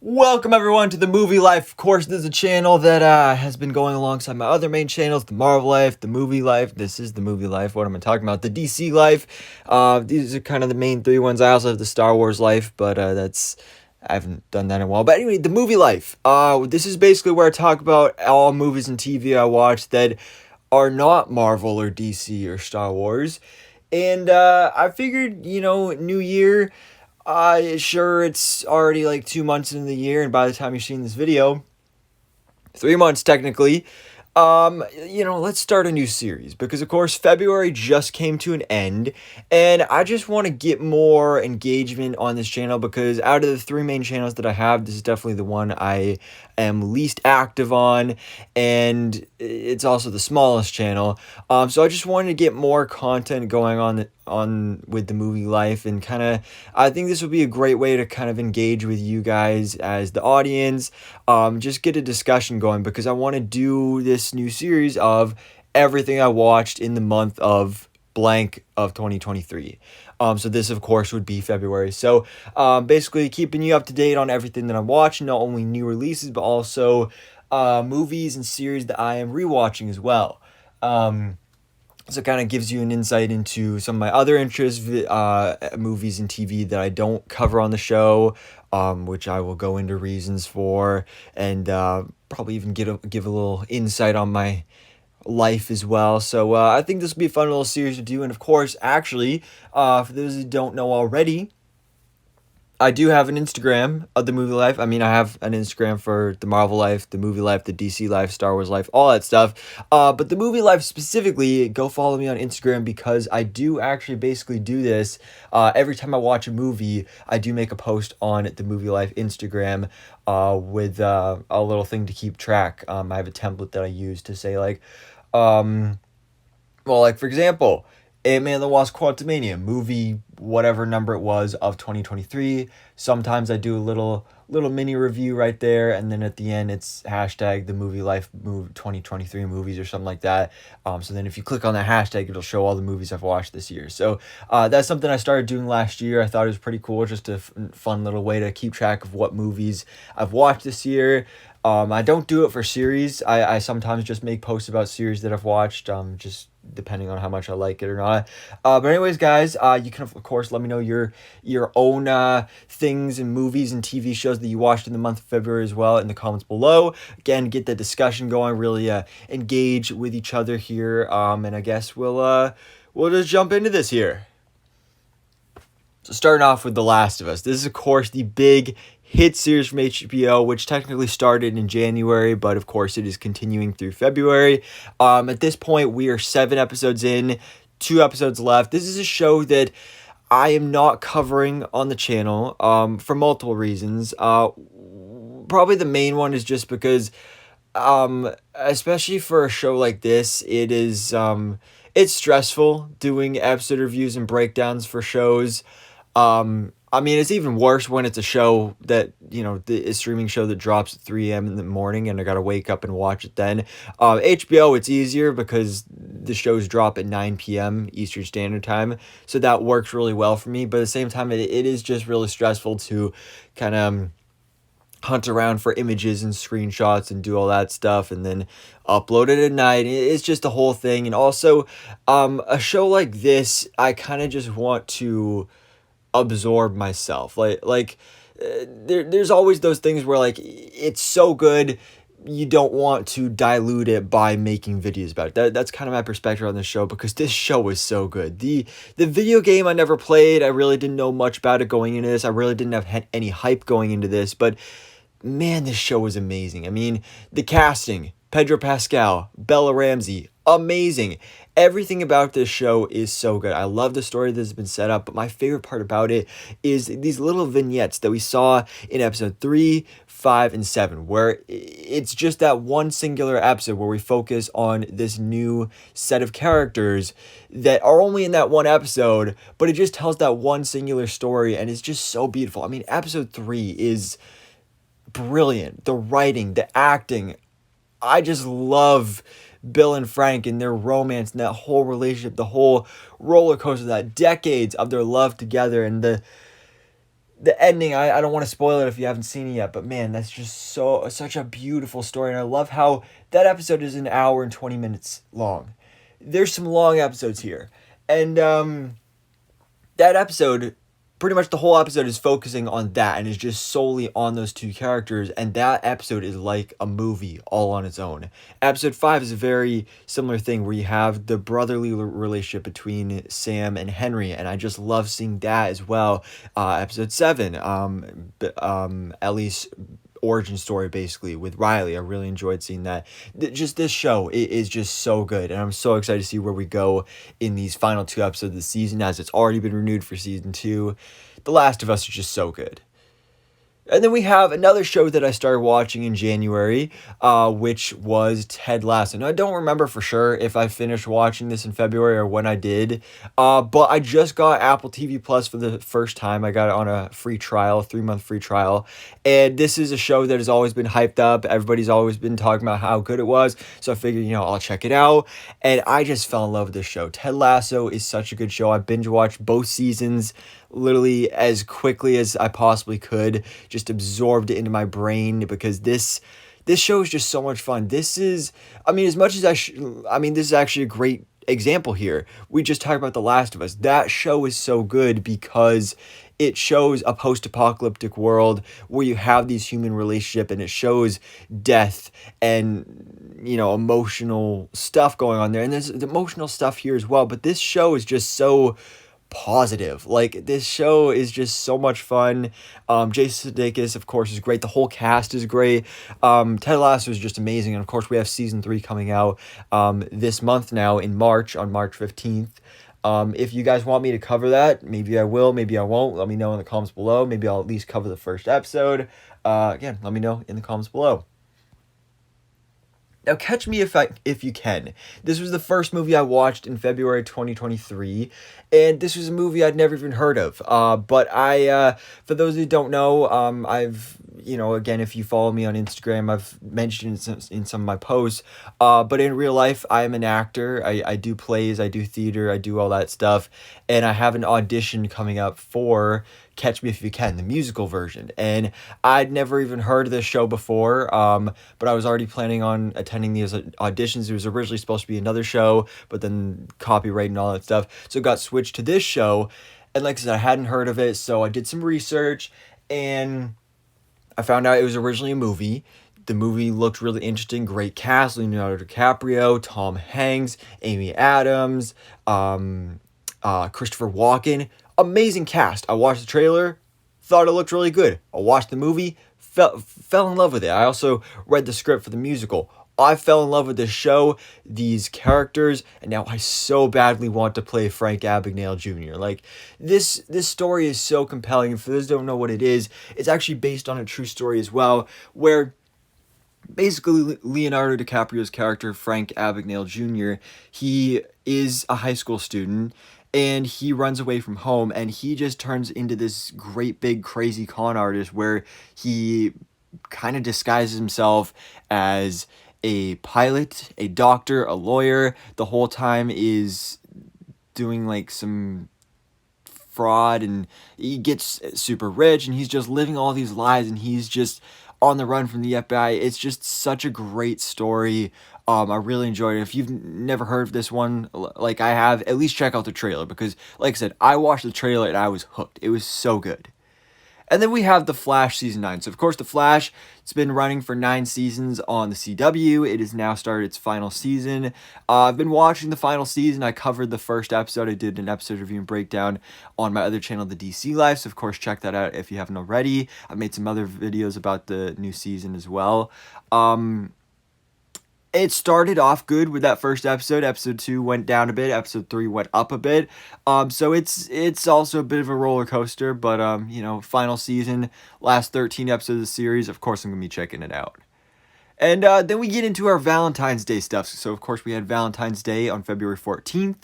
Welcome everyone to the Movie Life. Of course, this is a channel that has been going alongside my other main channels, the Marvel Life, the Movie Life. This is the Movie Life. What am I talking about? The DC Life. These are kind of the main three ones. I also have the Star Wars Life, but I haven't done that in a while. But anyway, the Movie Life. This is basically where I talk about all movies and TV I watch that are not Marvel or DC or Star Wars. And I figured, new year. Sure, it's already like 2 months into the year, and by the time you're seeing this video, 3 months technically. Let's start a new series because, of course, February just came to an end, and I just want to get more engagement on this channel because out of the three main channels that I have, this is definitely the one I am least active on, and it's also the smallest channel. So I just wanted to get more content going on with the Movie Life, and I think this would be a great way to kind of engage with you guys as the audience, just get a discussion going because I want to do this new series of everything I watched in the month of blank of 2023. So this of course would be February. So basically keeping you up to date on everything that I'm watching, not only new releases but also movies and series that I am rewatching as well. So it kind of gives you an insight into some of my other interests, movies and TV that I don't cover on the show, which I will go into reasons for, and probably even give a little insight on my life as well. So I think this will be a fun little series to do. And of course, actually, for those who don't know already, I do have an Instagram of the Movie Life. I mean, I have an Instagram for the Marvel Life, the Movie Life, the DC Life, Star Wars Life, all that stuff. But the Movie Life specifically, go follow me on Instagram because I do actually basically do this. Every time I watch a movie, I do make a post on the Movie Life Instagram with a little thing to keep track. I have a template that I use to say for example, Ant-Man and the Wasp: Quantumania, movie whatever number it was of 2023. Sometimes I do a little mini review right there, and then at the end it's hashtag the Movie Life 2023 movies or something like that. So then if you click on that hashtag, it'll show all the movies I've watched this year. So that's something I started doing last year. I thought it was pretty cool, just a fun little way to keep track of what movies I've watched this year. I don't do it for series. I sometimes just make posts about series that I've watched, just depending on how much I like it or not. But anyways, guys, you can of course let me know your own things and movies and TV shows that you watched in the month of February as well in the comments below. Again, get the discussion going, really engage with each other here. And I guess we'll just jump into this here. So starting off with The Last of Us. This is, of course, the big hit series from HBO, which technically started in January, but of course it is continuing through February. At this point, we are 7 episodes in, 2 episodes left. This is a show that I am not covering on the channel for multiple reasons. Probably the main one is just because, especially for a show like this, it is it's stressful doing episode reviews and breakdowns for shows. I mean, it's even worse when it's a show that, a streaming show that drops at 3 a.m. in the morning and I gotta wake up and watch it then. HBO, it's easier because the shows drop at 9 p.m. Eastern Standard Time, so that works really well for me. But at the same time, it is just really stressful to kind of hunt around for images and screenshots and do all that stuff and then upload it at night. It's just a whole thing. And also, a show like this, I kind of just want to absorb myself. There's always those things where it's so good you don't want to dilute it by making videos about it. That's kind of my perspective on this show because this show is so good. The video game I never played. I really didn't know much about it going into this. I really didn't have any hype going into this, but man, this show was amazing. I mean, the casting, Pedro Pascal, Bella Ramsey, amazing. Everything about this show is so good. I love the story that's been set up, but my favorite part about it is these little vignettes that we saw in episode 3, 5, and 7, where it's just that one singular episode where we focus on this new set of characters that are only in that one episode, but it just tells that one singular story, and it's just so beautiful. I mean, episode 3 is brilliant. The writing, the acting, I just love Bill and Frank and their romance and that whole relationship, the whole roller coaster, that decades of their love together, and the ending, I don't want to spoil it if you haven't seen it yet, but man, that's just such a beautiful story, and I love how that episode is an hour and 20 minutes long. There's some long episodes here, and that episode, pretty much the whole episode is focusing on that and is just solely on those two characters, and that episode is like a movie all on its own. Episode 5 is a very similar thing where you have the brotherly relationship between Sam and Henry, and I just love seeing that as well. Episode 7, Ellie's origin story basically with Riley. I really enjoyed seeing that. Just this show is just so good, and I'm so excited to see where we go in these final 2 episodes of the season, as it's already been renewed for season 2. The Last of Us is just so good. And then we have another show that I started watching in January, which was Ted Lasso. Now, I don't remember for sure if I finished watching this in February or when I did, but I just got Apple TV Plus for the first time. I got it on a free trial, 3-month free trial. And this is a show that has always been hyped up. Everybody's always been talking about how good it was. So I figured, I'll check it out. And I just fell in love with this show. Ted Lasso is such a good show. I binge watched both seasons literally as quickly as I possibly could, just absorbed it into my brain, because this show is just so much fun. This is, as much as this is actually a great example here. We just talked about The Last of Us. That show is so good because it shows a post-apocalyptic world where you have these human relationship, and it shows death and emotional stuff going on there, and there's emotional stuff here as well. But this show is just so positive. Like, this show is just so much fun. Jason Sudeikis, of course, is great. The whole cast is great. Ted Lasso is just amazing. And of course, we have season 3 coming out this month now on March 15th. If you guys want me to cover that, maybe I will, maybe I won't. Let me know in the comments below. Maybe I'll at least cover the first episode. Again, let me know in the comments below. Now, catch me if you can. This was the first movie I watched in February 2023, and this was a movie I'd never even heard of. But for those who don't know, I've, again, if you follow me on Instagram, I've mentioned in some of my posts, but in real life, I am an actor. I do plays, I do theater, I do all that stuff, and I have an audition coming up for Catch Me If You Can, the musical version. And I'd never even heard of this show before, but I was already planning on attending these auditions. It was originally supposed to be another show, but then copyright and all that stuff, so it got switched to this show. And like I said, I hadn't heard of it, so I did some research, and I found out it was originally a movie. The movie looked really interesting. Great cast: Leonardo DiCaprio, Tom Hanks, Amy Adams, Christopher Walken. Amazing cast. I watched the trailer, thought it looked really good. I watched the movie, fell in love with it. I also read the script for the musical. I fell in love with this show, these characters, and now I so badly want to play Frank Abagnale Jr. Like, this story is so compelling. And for those who don't know what it is, it's actually based on a true story as well, where basically Leonardo DiCaprio's character, Frank Abagnale Jr., he is a high school student, and he runs away from home, and he just turns into this great big crazy con artist where he kind of disguises himself as a pilot, a doctor, a lawyer. The whole time is doing like some fraud, and he gets super rich, and he's just living all these lives, and he's just on the run from the FBI. It's just such a great story. I really enjoyed it. If you've never heard of this one, like I have, at least check out the trailer, because like I said, I watched the trailer and I was hooked. It was so good. And then we have The Flash Season 9. So, of course, The Flash, it's been running for 9 seasons on the CW. It has now started its final season. I've been watching the final season. I covered the first episode. I did an episode review and breakdown on my other channel, The DC Life. So, of course, check that out if you haven't already. I've made some other videos about the new season as well. It started off good with that first episode. Episode 2 went down a bit. Episode 3 went up a bit. So it's also a bit of a roller coaster. But, final season, last 13 episodes of the series. Of course, I'm going to be checking it out. And then we get into our Valentine's Day stuff. So, of course, we had Valentine's Day on February 14th.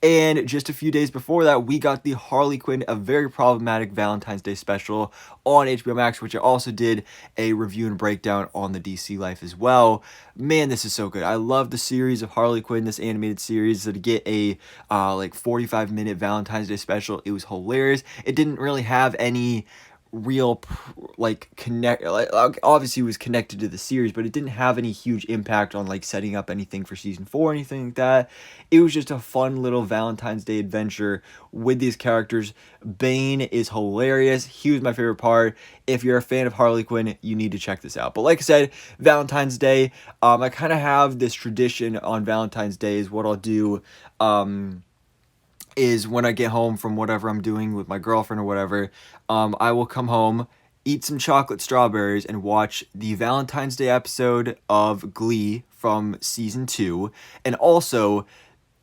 And just a few days before that, we got the Harley Quinn, A Very Problematic Valentine's Day special on HBO Max, which I also did a review and breakdown on the DC Life as well. Man, this is so good. I love the series of Harley Quinn, this animated series. So to get a 45-minute Valentine's Day special, it was hilarious. It didn't really have any real like connect like obviously it was connected to the series, but it didn't have any huge impact on like setting up anything for season 4 or anything like that. It was just a fun little Valentine's Day adventure with these characters. Bane is hilarious. He was my favorite part. If you're a fan of Harley Quinn, you need to check this out. But like I said, Valentine's Day, I kind of have this tradition on Valentine's Day is what I'll do is when I get home from whatever I'm doing with my girlfriend or whatever, I will come home, eat some chocolate strawberries, and watch the Valentine's Day episode of Glee from season 2. And also,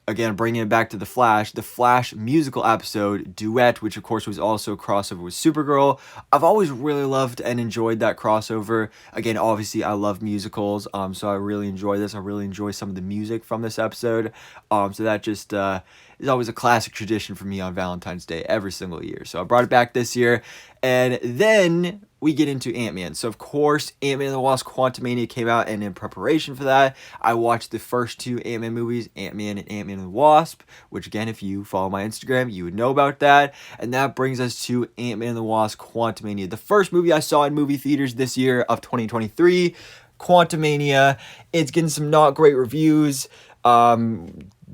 again, bringing it back to the Flash musical episode, Duet, which of course was also a crossover with Supergirl. I've always really loved and enjoyed that crossover. Again, obviously, I love musicals, so I really enjoy this. I really enjoy some of the music from this episode. So that just is always a classic tradition for me on Valentine's Day every single year. So I brought it back this year. And then we get into Ant-Man. So, of course, Ant-Man and the Wasp Quantumania came out, and in preparation for that, I watched the first 2 Ant-Man movies, Ant-Man and Ant-Man and the Wasp, which, again, if you follow my Instagram, you would know about that. And that brings us to Ant-Man and the Wasp Quantumania, the first movie I saw in movie theaters this year of 2023, Quantumania. It's getting some not great reviews.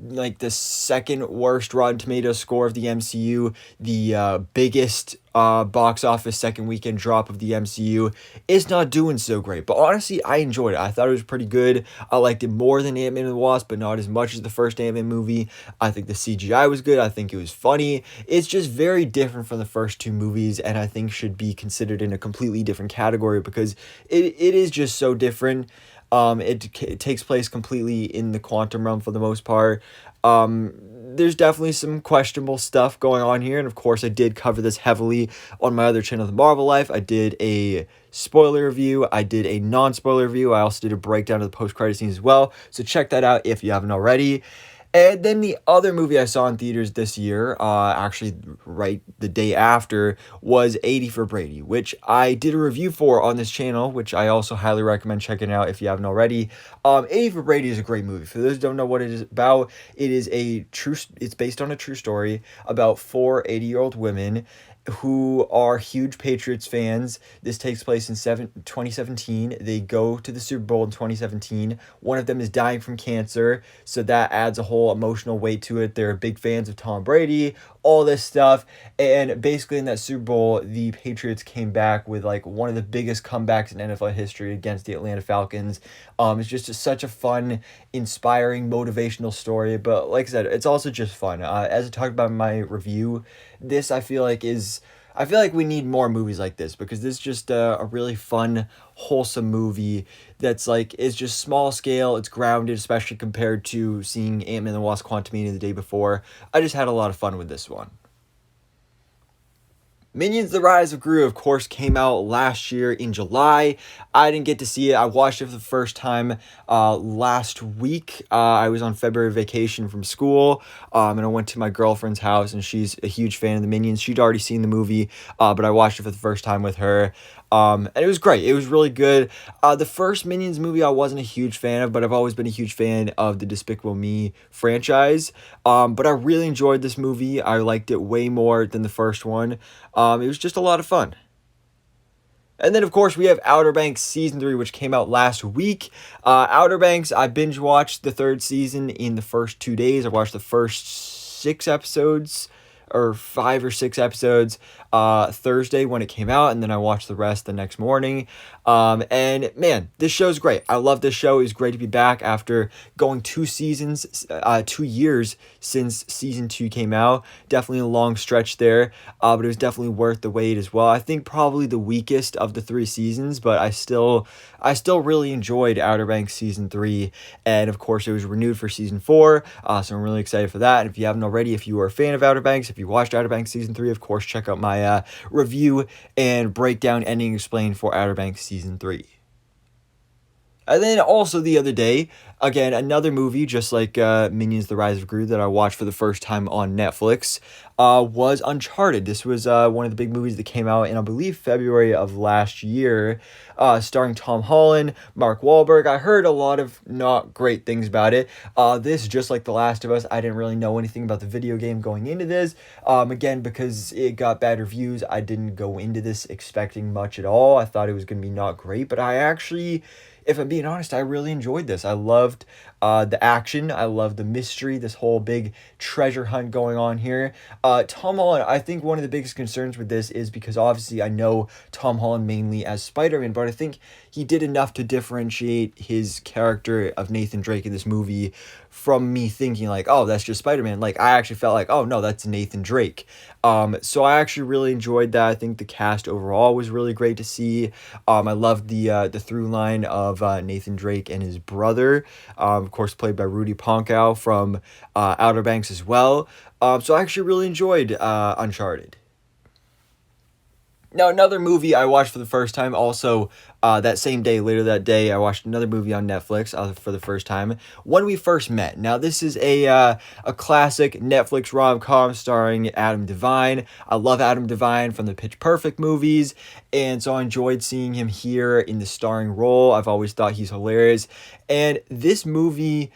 Like the second worst Rotten Tomatoes score of the MCU, the biggest box office second weekend drop of the MCU. It's not doing so great, but honestly, I enjoyed it. I thought it was pretty good. I liked it more than Ant-Man and the Wasp, but not as much as the first Ant-Man movie. I think the CGI was good. I think it was funny. It's just very different from the first 2 movies, and I think should be considered in a completely different category because it is just so different. It takes place completely in the quantum realm for the most part. There's definitely some questionable stuff going on here, and of course I did cover this heavily on my other channel, The Marvel Life. I did a spoiler review, I did a non-spoiler review, I also did a breakdown of the post-credit scenes as well, so check that out if you haven't already. And then the other movie I saw in theaters this year, actually right the day after, was 80 for Brady, which I did a review for on this channel, which I also highly recommend checking out if you haven't already. 80 for Brady is a great movie. For those who don't know what it is about, it's based on a true story about 4 80-year-old women who are huge Patriots fans. This takes place in 2017. They go to the Super Bowl in 2017. One of them is dying from cancer, so that adds a whole emotional weight to it. They're big fans of Tom Brady, all this stuff. And basically in that Super Bowl, the Patriots came back with like one of the biggest comebacks in NFL history against the Atlanta Falcons. It's just such a fun, inspiring, motivational story. But like I said, it's also just fun. As I talked about in my review, this I feel like we need more movies like this because this is just a really fun, wholesome movie that's like, it's just small scale, it's grounded, especially compared to seeing Ant-Man and the Wasp Quantumania the day before. I just had a lot of fun with this one. Minions: The Rise of Gru, of course, came out last year in July. I didn't get to see it. I watched it for the first time last week. I was on February vacation from school, and I went to my girlfriend's house, and she's a huge fan of the Minions. She'd already seen the movie, but I watched it for the first time with her. And it was great. It was really good. The first Minions movie I wasn't a huge fan of, but I've always been a huge fan of the Despicable Me franchise. But I really enjoyed this movie. I liked it way more than the first one. It was just a lot of fun. And then, of course, we have Outer Banks Season 3, which came out last week. Outer Banks, I binge-watched the 3rd season in the first 2 days. I watched the first 6 episodes, or 5 or 6 episodes, Thursday when it came out, and then I watched the rest the next morning. And man, this show's great. I love this show. It was great to be back after going 2 years since season 2 came out. Definitely a long stretch there, but it was definitely worth the wait as well. I think probably the weakest of the 3 seasons, but I still really enjoyed Outer Banks Season 3, and of course it was renewed for Season 4, so I'm really excited for that. And if you haven't already, if you are a fan of Outer Banks, if you watched Outer Banks Season 3, of course check out my review and breakdown ending explained for Outer Banks Season 3. And then also the other day, again, another movie just like Minions: The Rise of Gru that I watched for the first time on Netflix. was Uncharted. This was one of the big movies that came out in, I believe, February of last year, starring Tom Holland, Mark Wahlberg. I heard a lot of not great things about it. This, just like The Last of Us, I didn't really know anything about the video game going into this. Again, because it got bad reviews, I didn't go into this expecting much at all. I thought it was going to be not great, but I actually, if I'm being honest, I really enjoyed this. I loved the action. I loved the mystery, this whole big treasure hunt going on here. Tom Holland, I think one of the biggest concerns with this is because obviously I know Tom Holland mainly as Spider-Man, but I think he did enough to differentiate his character of Nathan Drake in this movie from me thinking like, oh, that's just Spider-Man. Like, I actually felt like, oh no, that's Nathan Drake. So I actually really enjoyed that. I think the cast overall was really great to see. I loved the through line of Nathan Drake and his brother, of course played by Rudy Ponkow from Outer Banks as well. So I actually really enjoyed Uncharted. Now, another movie I watched for the first time, also that same day, later that day, I watched another movie on Netflix for the first time, When We First Met. Now, this is a classic Netflix rom-com starring Adam Devine. I love Adam Devine from the Pitch Perfect movies, and so I enjoyed seeing him here in the starring role. I've always thought he's hilarious, and this movie,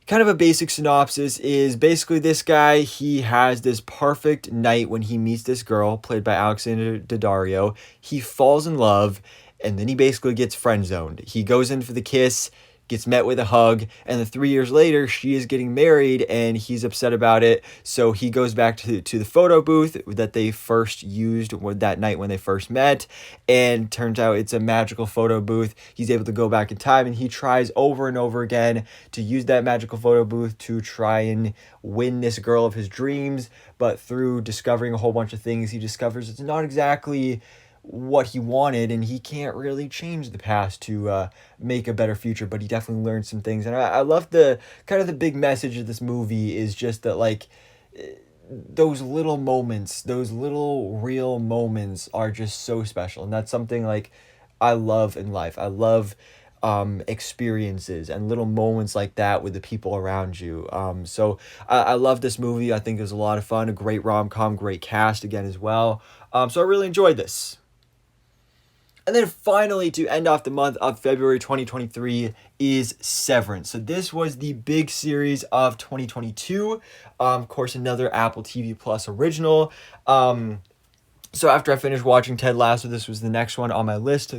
kind of a basic synopsis, is basically this guy, he has this perfect night when he meets this girl played by Alexander Daddario. He falls in love, and then he basically gets friend zoned. He goes in for the kiss, gets met with a hug, and then 3 years later she is getting married and he's upset about it. So he goes back to the photo booth that they first used that night when they first met, and turns out it's a magical photo booth. He's able to go back in time, and he tries over and over again to use that magical photo booth to try and win this girl of his dreams, but through discovering a whole bunch of things, he discovers it's not exactly what he wanted, and he can't really change the past to make a better future, but he definitely learned some things. And I love the kind of the big message of this movie is just that, like, those little moments, those little real moments are just so special, and that's something like I love in life. I love experiences and little moments like that with the people around you. So I love this movie. I think it was a lot of fun, a great rom-com, great cast again as well. So I really enjoyed this. And then finally, to end off the month of February 2023, is Severance. So this was the big series of 2022. Of course, another Apple TV Plus original. So after I finished watching Ted Lasso, this was the next one on my list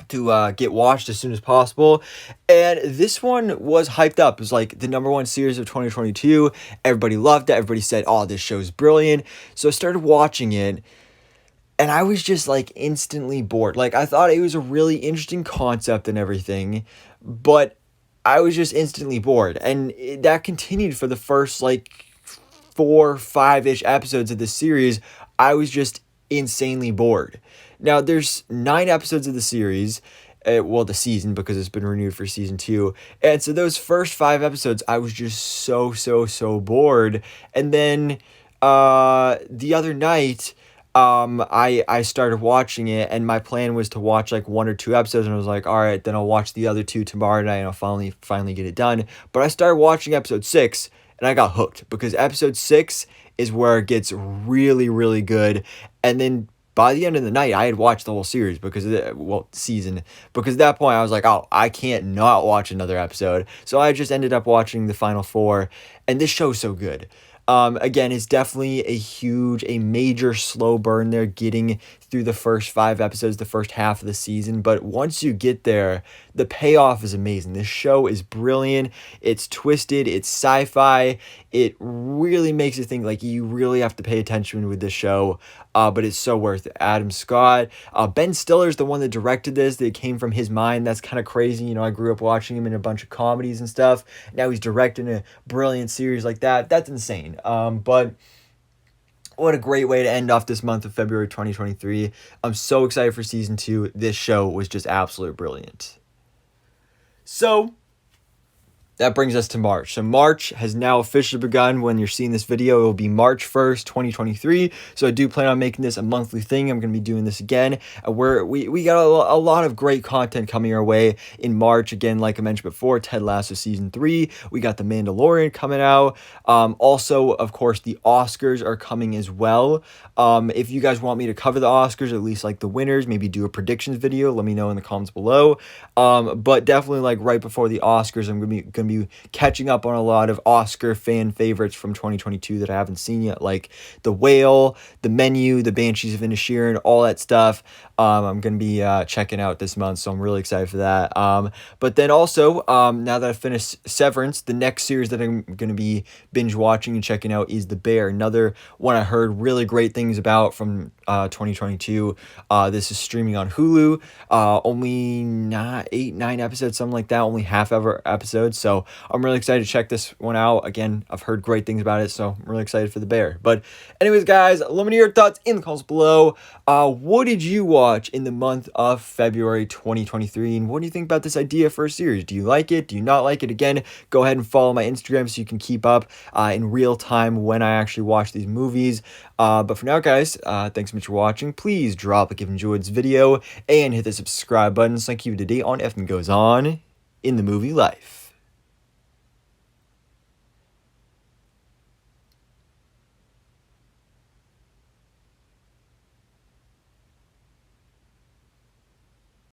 to get watched as soon as possible. And this one was hyped up. It was like the number one series of 2022. Everybody loved it. Everybody said, oh, this show's brilliant. So I started watching it, and I was just like instantly bored. Like, I thought it was a really interesting concept and everything, but I was just instantly bored. And that continued for the first like 4-5-ish episodes of this series. I was just insanely bored. Now, there's 9 episodes of the series. Well, the season, because it's been renewed for season 2. And so those first 5 episodes, I was just so bored. And then the other night, I started watching it, and my plan was to watch like 1 or 2 episodes, and I was like, all right, then I'll watch the other 2 tomorrow night, and I'll finally get it done. But I started watching episode 6, and I got hooked, because episode 6 is where it gets really, really good. And then by the end of the night, I had watched the whole series season, because at that point I was like, oh, I can't not watch another episode. So I just ended up watching the final 4, and this show's so good. Again, it's definitely a major slow burn there getting through the first 5 episodes, the first half of the season. But once you get there, the payoff is amazing. This show is brilliant. It's twisted. It's sci-fi. It really makes you think, like, you really have to pay attention with this show. But it's so worth it. Adam Scott. Ben Stiller's the one that directed this. That came from his mind. That's kind of crazy. You know, I grew up watching him in a bunch of comedies and stuff. Now he's directing a brilliant series like that. That's insane. But what a great way to end off this month of February 2023. I'm so excited for season 2. This show was just absolutely brilliant. So that brings us to March. So March has now officially begun. When you're seeing this video, it will be March 1st, 2023. So I do plan on making this a monthly thing. I'm going to be doing this again. We got a lot of great content coming our way in March. Again, like I mentioned before, Ted Lasso Season 3. We got The Mandalorian coming out. Also, of course, the Oscars are coming as well. If you guys want me to cover the Oscars, at least like the winners, maybe do a predictions video, let me know in the comments below. But definitely like right before the Oscars, I'm gonna be catching up on a lot of Oscar fan favorites from 2022 that I haven't seen yet, like The Whale, The Menu, The Banshees of Inisherin, all that stuff. I'm gonna be checking out this month, so I'm really excited for that. But then also, now that I've finished Severance, the next series that I'm gonna be binge watching and checking out is The Bear, another one I heard really great things about from 2022. This is streaming on Hulu. Only 9 episodes, something like that, only half ever episodes. So I'm really excited to check this one out. Again, I've heard great things about it, so I'm really excited for The Bear. But anyways, guys, let me know your thoughts in the comments below. What did you watch in the month of February 2023? And what do you think about this idea for a series? Do you like it? Do you not like it? Again, go ahead and follow my Instagram so you can keep up in real time when I actually watch these movies. But for now, guys, thanks so much for watching. Please drop a like if you enjoyed this video and hit the subscribe button so I can keep you up to date on everything that goes on in the movie life.